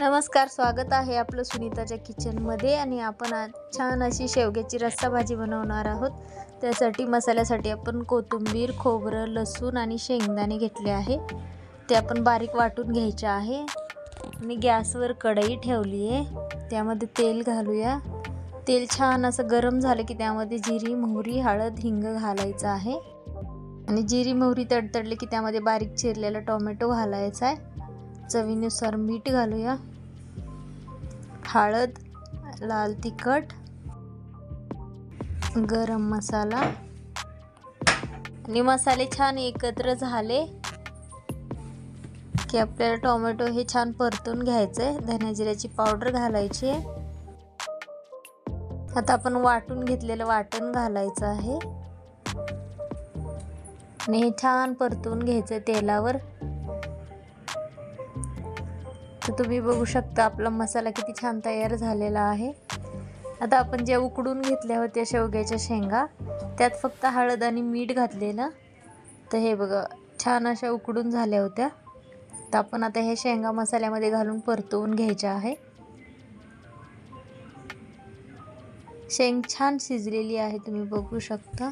नमस्कार, स्वागत आहे आपलं सुनीताच्या किचनमध्ये. आणि आपण आज छान अशी शेवग्याची रस्सा भाजी बनवणार आहोत. त्यासाठी मसाल्यासाठी आपण कोथिंबीर, खोबरं, लसूण आणि शेंगदाणे घेतले आहे. ते आपण बारीक वाटून घ्यायचे आहे. आणि गॅसवर कढई ठेवली आहे, त्यामध्ये तेल घालूया. तेल छान असं गरम झालं की त्यामध्ये जिरी, मोहरी, हळद, हिंग घालायचं आहे. आणि जिरी मोहरी तडतडले की त्यामध्ये बारीक चिरलेला टोमॅटो घालायचा आहे. चवीनुसार मीठ घालूया, हळद, लाल तिखट, गरम मसाला. आणि मसाले छान एकत्र झाले की आपल्याला टोमॅटो हे छान परतून घ्यायचे. धने जिऱ्याची पावडर घालायची. आता आपण वाटून घेतलेलं वाटण घालायचं आहे आणि हे छान परतून घ्यायचं तेलावर. तर तुम्ही बघू शकता आपला मसाला किती छान तयार झालेला आहे. आता आपण ज्या उकडून घेतल्या होत्या शेवग्याच्या शेंगा, त्यात फक्त हळद आणि मीठ घातलेलं. तर हे बघा छान अशा उकडून झाल्या होत्या. तर आपण आता हे शेंगा मसाल्यामध्ये घालून परतवून घ्यायच्या आहे. शेंग छान शिजलेली आहे, तुम्ही बघू शकता.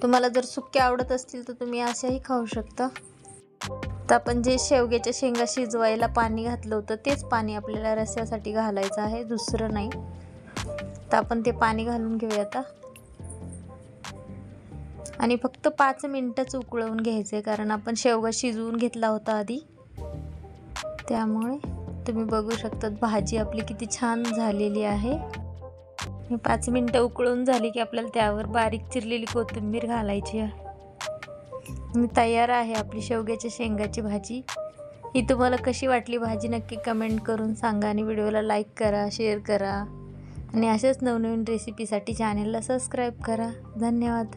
तुम्हाला जर सुक्या आवडत असतील तर तुम्ही अशाही खाऊ शकता. तर आपण जे शेवग्याच्या शेंगा शिजवायला पाणी घातलं होतं तेच पाणी आपल्याला रस्स्यासाठी घालायचं आहे, दुसरं नाही. तर आपण ते पाणी घालून घेऊया आता. आणि फक्त 5 मिनिटच उकळवून घ्यायचे, कारण आपण शेवगा शिजवून घेतला होता आधी. त्यामुळे तुम्ही बघू शकता भाजी आपली किती छान झालेली आहे. 5 मिनिटं उकळून झाली की आपल्याला त्यावर बारीक चिरलेली कोथिंबीर घालायची आहे. तयार आहे आपली शेवग्याच्या शेंगाची भाजी. ही तुम्हाला कशी वाटली भाजी नक्की कमेंट करून सांगा. आणि व्हिडिओला लाईक करा, शेअर करा. आणि अशाच नवनवीन रेसिपीसाठी चॅनलला सबस्क्राईब करा. धन्यवाद.